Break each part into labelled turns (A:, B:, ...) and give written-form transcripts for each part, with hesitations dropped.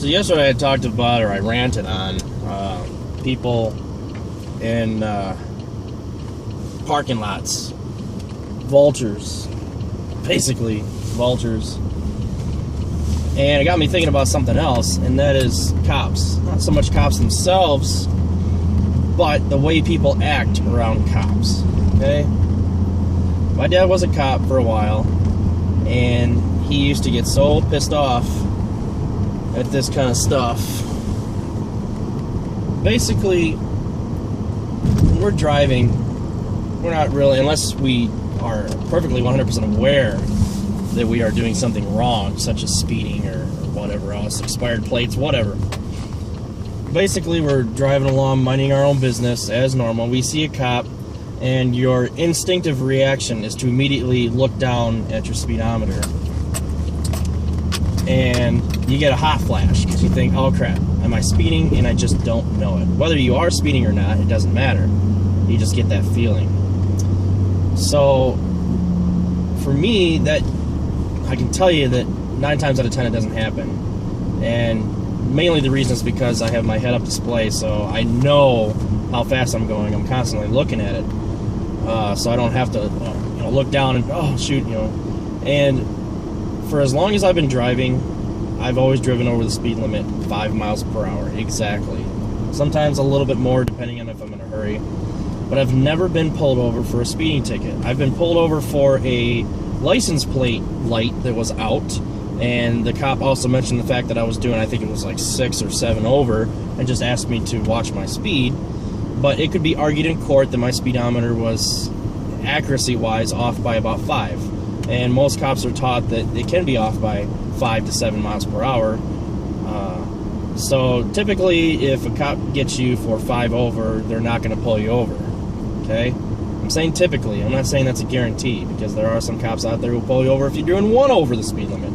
A: yesterday I talked about, or I ranted on, people in parking lots. Vultures. Basically, vultures. And it got me thinking about something else, and that is cops. Not so much cops themselves, but the way people act around cops. Okay? My dad was a cop for a while, and he used to get so pissed off at this kind of stuff. Basically, when we're driving, we're not really, unless we are perfectly 100% aware that we are doing something wrong, such as speeding or whatever else, expired plates, whatever. Basically, we're driving along, minding our own business as normal. We see a cop, and your instinctive reaction is to immediately look down at your speedometer. And you get a hot flash because you think, oh crap, am I speeding? And I just don't know it. Whether you are speeding or not, it doesn't matter. You just get that feeling. So, for me, that I can tell you that 9 times out of 10 it doesn't happen. And mainly the reason is because I have my head-up display, so I know how fast I'm going. I'm constantly looking at it. So I don't have to look down and, oh, shoot, And for as long as I've been driving, I've always driven over the speed limit, 5 miles per hour, exactly. Sometimes a little bit more, depending on if I'm in a hurry. But I've never been pulled over for a speeding ticket. I've been pulled over for a license plate light that was out, and the cop also mentioned the fact that I was doing, I think it was like 6 or 7 over, and just asked me to watch my speed. But it could be argued in court that my speedometer was, accuracy-wise, off by about 5. And most cops are taught that it can be off by 5 to 7 miles per hour. So typically, if a cop gets you for 5 over, they're not going to pull you over. Okay? I'm saying typically. I'm not saying that's a guarantee, because there are some cops out there who pull you over if you're doing 1 over the speed limit.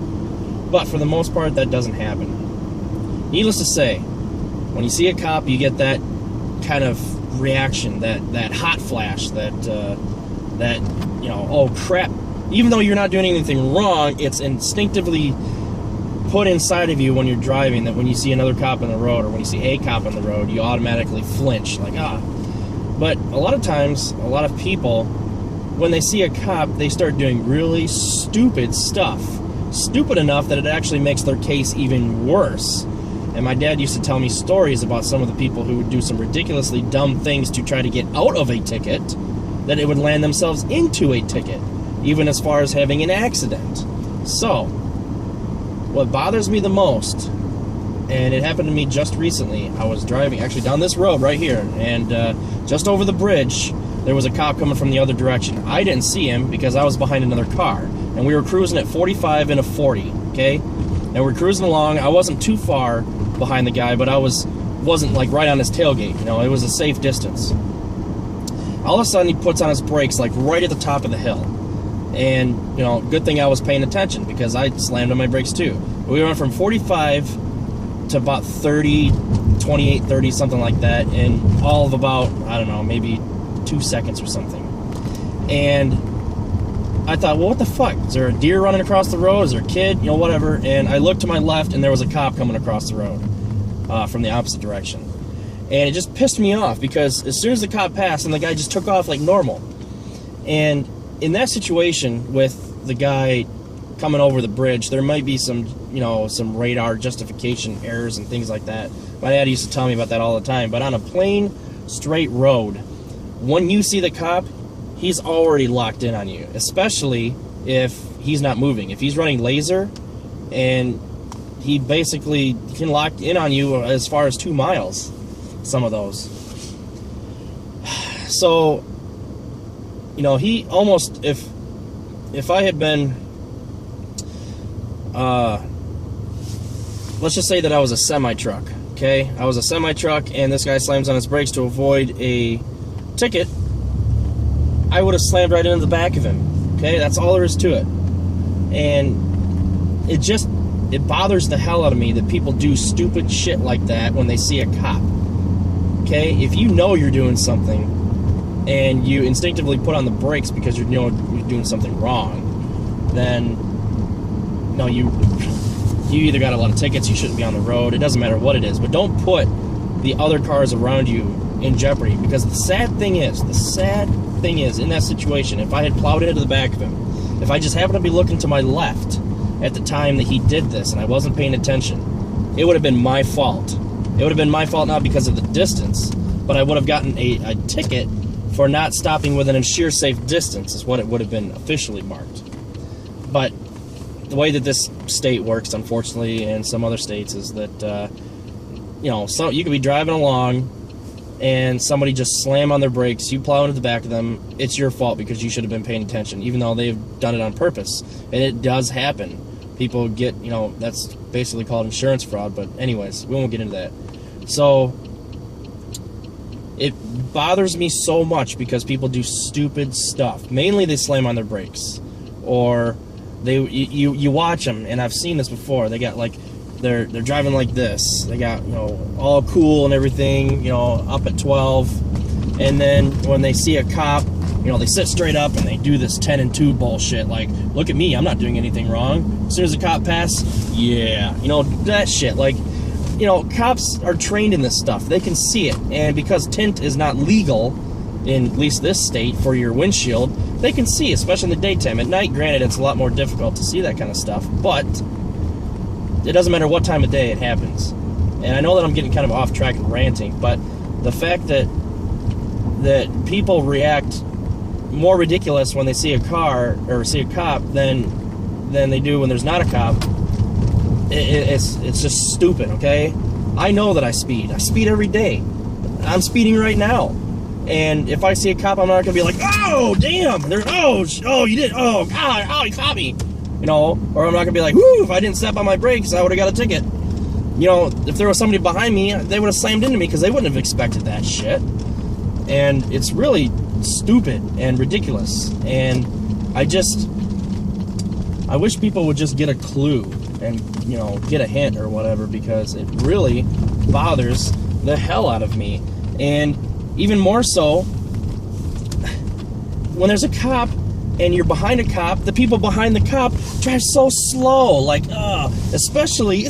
A: But for the most part, that doesn't happen. Needless to say, when you see a cop, you get that kind of reaction, that hot flash, that oh crap. Even though you're not doing anything wrong, it's instinctively put inside of you when you're driving that when you see another cop on the road, or when you see a cop on the road, you automatically flinch, like, ah. But a lot of times, a lot of people, when they see a cop, they start doing really stupid stuff. Stupid enough that it actually makes their case even worse. And my dad used to tell me stories about some of the people who would do some ridiculously dumb things to try to get out of a ticket, that it would land themselves into a ticket, even as far as having an accident. So, what bothers me the most, and it happened to me just recently, I was driving actually down this road right here, and just over the bridge, there was a cop coming from the other direction. I didn't see him because I was behind another car, and we were cruising at 45 and a 40, okay? And we're cruising along. I wasn't too far behind the guy, but I wasn't like right on his tailgate, it was a safe distance. All of a sudden, he puts on his brakes like right at the top of the hill. And, good thing I was paying attention, because I slammed on my brakes too. We went from 45 to about 30, 28, 30, something like that, in all of about, I don't know, maybe 2 seconds or something. And I thought, well, what the fuck? Is there a deer running across the road? Is there a kid? Whatever. And I looked to my left, and there was a cop coming across the road from the opposite direction. And it just pissed me off, because as soon as the cop passed, and the guy just took off like normal. And in that situation with the guy coming over the bridge, there might be some, some radar justification errors and things like that. My dad used to tell me about that all the time. But on a plain, straight road, when you see the cop, he's already locked in on you, especially if he's not moving. If he's running laser, and he basically can lock in on you as far as 2 miles, some of those. So, he almost, if I had been, let's just say that I was a semi-truck, okay? I was a semi-truck, and this guy slams on his brakes to avoid a ticket. I would have slammed right into the back of him, okay? That's all there is to it. And it bothers the hell out of me that people do stupid shit like that when they see a cop, okay? If you know you're doing something, and you instinctively put on the brakes because you're doing something wrong, then you you either got a lot of tickets, you shouldn't be on the road. It doesn't matter what it is, but don't put the other cars around you in jeopardy, because the sad thing is in that situation, if I had plowed into the back of him, if I just happened to be looking to my left at the time that he did this and I wasn't paying attention, it would have been my fault. It would have been my fault, not because of the distance, but I would have gotten a ticket for not stopping within a sheer safe distance, is what it would have been officially marked. But the way that this state works, unfortunately, and some other states, is that you know, so you could be driving along and somebody just slam on their brakes, you plow into the back of them, it's your fault because you should have been paying attention, even though they've done it on purpose. And it does happen. People get, you know, that's basically called insurance fraud, but anyways, we won't get into that. So it bothers me so much because people do stupid stuff. Mainly they slam on their brakes, or you watch them, and I've seen this before. They got like, they're driving like this. They got, you know, all cool and everything, you know, up at 12, and then when they see a cop, you know, they sit straight up and they do this 10 and 2 bullshit. Like, look at me, I'm not doing anything wrong. As soon as the cop passes, yeah, you know, that shit. Like, you know, cops are trained in this stuff. They can see it, and because tint is not legal in at least this state for your windshield, they can see, especially in the daytime. At night, granted, it's a lot more difficult to see that kind of stuff, but it doesn't matter what time of day it happens. And I know that I'm getting kind of off track and ranting, but the fact that people react more ridiculous when they see a car or see a cop than they do when there's not a cop, it's just stupid, okay? I know that I speed. I speed every day. I'm speeding right now. And if I see a cop, I'm not going to be like, oh, damn, you did, oh, God, oh, he caught me. You know, or I'm not going to be like, whoo, if I didn't step on my brakes, I would have got a ticket. You know, if there was somebody behind me, they would have slammed into me because they wouldn't have expected that shit. And it's really stupid and ridiculous. And I wish people would just get a clue and, you know, get a hint or whatever, because it really bothers the hell out of me. And even more so, when there's a cop and you're behind a cop, the people behind the cop drive so slow, like, especially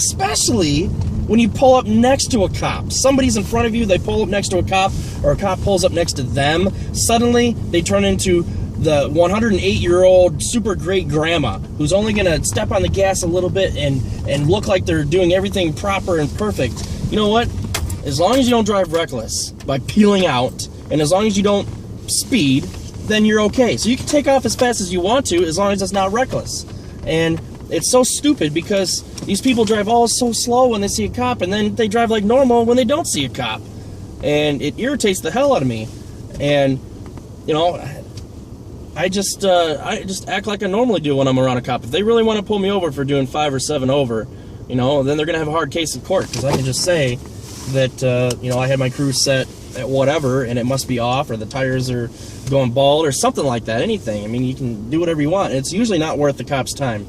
A: when you pull up next to a cop. Somebody's in front of you, they pull up next to a cop, or a cop pulls up next to them. Suddenly, they turn into the 108-year-old super great grandma who's only going to step on the gas a little bit and look like they're doing everything proper and perfect. You know what? As long as you don't drive reckless by peeling out, and as long as you don't speed, then you're okay. So you can take off as fast as you want to, as long as it's not reckless. And it's so stupid because these people drive all so slow when they see a cop, and then they drive like normal when they don't see a cop. And it irritates the hell out of me. And, you know, I just act like I normally do when I'm around a cop. If they really want to pull me over for doing 5 or 7 over, you know, then they're going to have a hard case in court, because I can just say that, you know, I had my cruise set at whatever, and it must be off, or the tires are going bald, or something like that. Anything. I mean, you can do whatever you want. It's usually not worth the cop's time,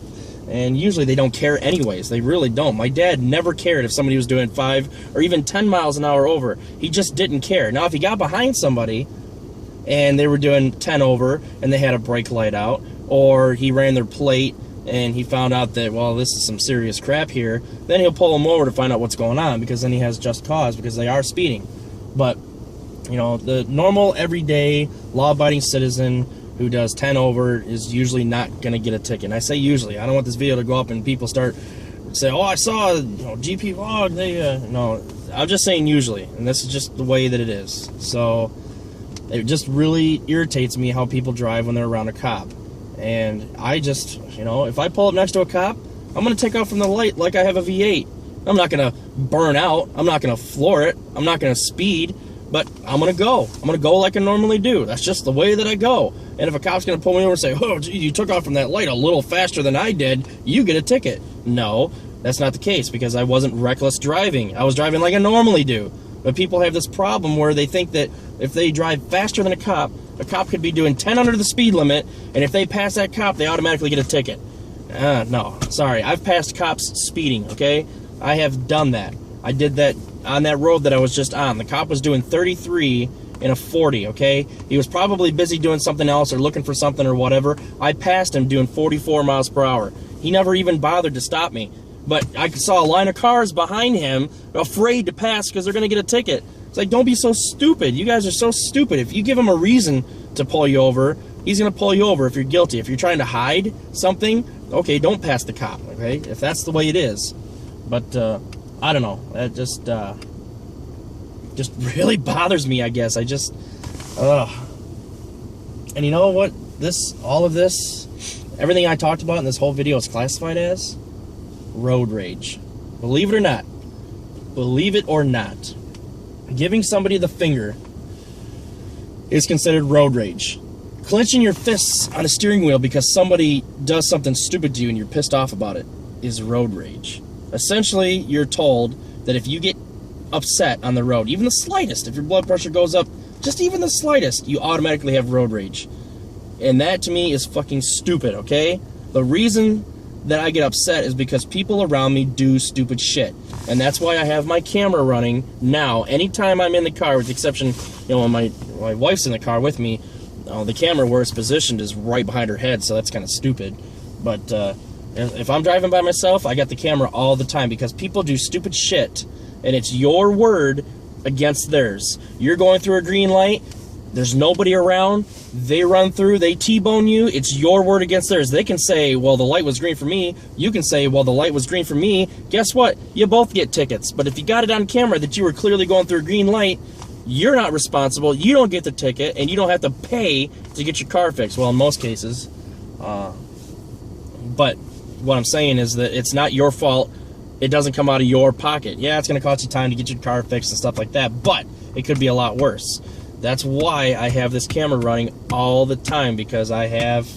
A: and usually they don't care anyways. They really don't. My dad never cared if somebody was doing 5 or even 10 miles an hour over. He just didn't care. Now, if he got behind somebody and they were doing 10 over and they had a brake light out, or he ran their plate and he found out that, well, this is some serious crap here, then he'll pull them over to find out what's going on, because then he has just cause, because they are speeding. But, you know, the normal, everyday, law-abiding citizen who does 10 over is usually not going to get a ticket. And I say usually. I don't want this video to go up and people start say, oh, I saw, you know, GP vlog. No, I'm just saying usually. And this is just the way that it is. So it just really irritates me how people drive when they're around a cop. And I just, you know, if I pull up next to a cop, I'm going to take off from the light like I have a V8. I'm not going to burn out. I'm not going to floor it. I'm not going to speed. But I'm going to go. I'm going to go like I normally do. That's just the way that I go. And if a cop's going to pull me over and say, oh, gee, you took off from that light a little faster than I did, you get a ticket. No, that's not the case, because I wasn't reckless driving. I was driving like I normally do. But people have this problem where they think that if they drive faster than a cop could be doing 10 under the speed limit, and if they pass that cop, they automatically get a ticket. No, sorry. I've passed cops speeding, okay? I have done that. I did that on that road that I was just on. The cop was doing 33 in a 40, okay? He was probably busy doing something else or looking for something or whatever. I passed him doing 44 miles per hour. He never even bothered to stop me. But I saw a line of cars behind him, afraid to pass because they're going to get a ticket. It's like, don't be so stupid. You guys are so stupid. If you give him a reason to pull you over, he's going to pull you over if you're guilty. If you're trying to hide something, okay, don't pass the cop, okay? If that's the way it is. But, I don't know. That just really bothers me, I guess. And you know what? All of this, everything I talked about in this whole video is classified as road rage. Believe it or not. Believe it or not. Giving somebody the finger is considered road rage. Clenching your fists on a steering wheel because somebody does something stupid to you and you're pissed off about it is road rage. Essentially, you're told that if you get upset on the road, even the slightest, if your blood pressure goes up, just even the slightest, you automatically have road rage. And that to me is fucking stupid, okay? The reason that I get upset is because people around me do stupid shit. And that's why I have my camera running now. Anytime I'm in the car, with the exception, when my wife's in the car with me, the camera where it's positioned is right behind her head, so that's kind of stupid. But if I'm driving by myself, I got the camera all the time because people do stupid shit, and it's your word against theirs. You're going through a green light, there's nobody around, they run through, they T-bone you, it's your word against theirs. They can say, well, the light was green for me. You can say, well, the light was green for me. Guess what? You both get tickets. But if you got it on camera that you were clearly going through a green light, you're not responsible, you don't get the ticket, and you don't have to pay to get your car fixed. Well, in most cases. But what I'm saying is that it's not your fault. It doesn't come out of your pocket. Yeah, it's going to cost you time to get your car fixed and stuff like that, but it could be a lot worse. That's why I have this camera running all the time, because I have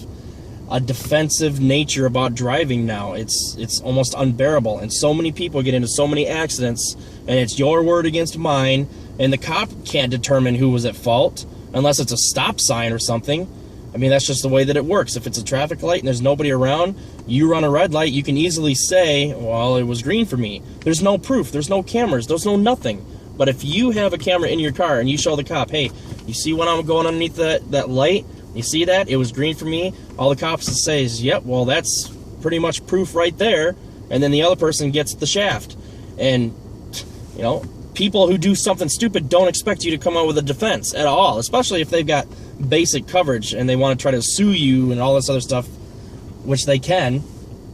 A: a defensive nature about driving now. It's almost unbearable, and so many people get into so many accidents, and it's your word against mine, and the cop can't determine who was at fault unless it's a stop sign or something. I mean, that's just the way that it works. If it's a traffic light and there's nobody around, you run a red light, you can easily say, well, it was green for me. There's no proof, there's no cameras, there's no nothing. But if you have a camera in your car and you show the cop, hey, you see when I'm going underneath that light? You see that? It was green for me. All the cops say is, yep, well, that's pretty much proof right there. And then the other person gets the shaft. And, people who do something stupid don't expect you to come out with a defense at all, especially if they've got basic coverage and they want to try to sue you and all this other stuff, which they can.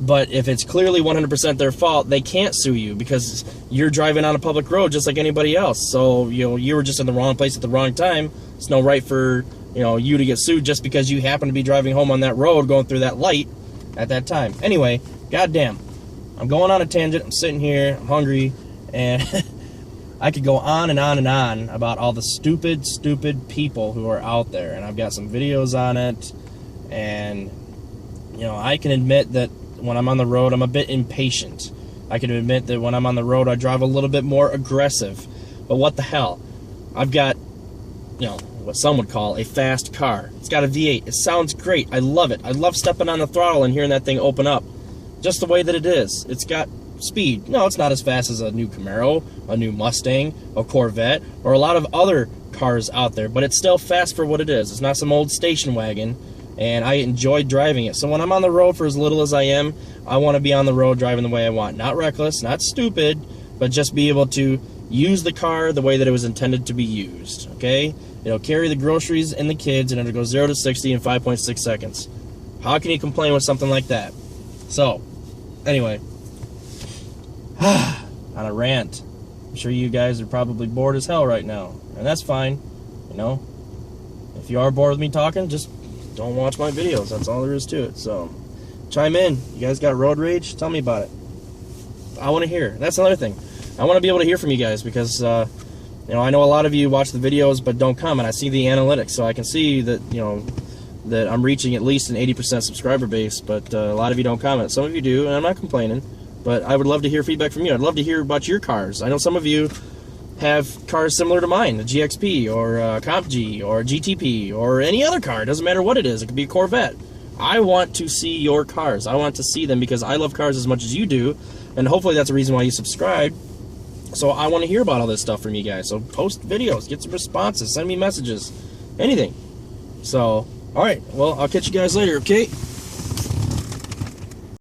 A: But if it's clearly 100% their fault, they can't sue you because you're driving on a public road just like anybody else. So, you were just in the wrong place at the wrong time. It's no right for, you to get sued just because you happen to be driving home on that road going through that light at that time. Anyway, goddamn. I'm going on a tangent. I'm sitting here. I'm hungry. And I could go on and on and on about all the stupid, stupid people who are out there. And I've got some videos on it. And, I can admit that when I'm on the road, I'm a bit impatient. I can admit that when I'm on the road, I drive a little bit more aggressive. But what the hell? I've got, what some would call a fast car. It's got a V8. It sounds great. I love it. I love stepping on the throttle and hearing that thing open up. Just the way that it is. It's got speed. No, it's not as fast as a new Camaro, a new Mustang, a Corvette, or a lot of other cars out there. But it's still fast for what it is. It's not some old station wagon. And I enjoy driving it. So when I'm on the road for as little as I am, I want to be on the road driving the way I want. Not reckless, not stupid, but just be able to use the car the way that it was intended to be used, okay? It'll carry the groceries and the kids, and it'll go 0 to 60 in 5.6 seconds. How can you complain with something like that? So, anyway, on a rant. I'm sure you guys are probably bored as hell right now, and that's fine, If you are bored with me talking, just don't watch my videos. That's all there is to it. So, chime in. You guys got road rage? Tell me about it. I want to hear. That's another thing. I want to be able to hear from you guys because, I know a lot of you watch the videos but don't comment. I see the analytics, so I can see that, that I'm reaching at least an 80% subscriber base, but a lot of you don't comment. Some of you do, and I'm not complaining, but I would love to hear feedback from you. I'd love to hear about your cars. I know some of you have cars similar to mine, the GXP or Comp G or GTP or any other car. It doesn't matter what it is. It could be a Corvette. I want to see your cars. I want to see them because I love cars as much as you do, and hopefully that's the reason why you subscribe. So I want to hear about all this stuff from you guys. So post videos, get some responses, send me messages, anything. So, all right, well, I'll catch you guys later, okay?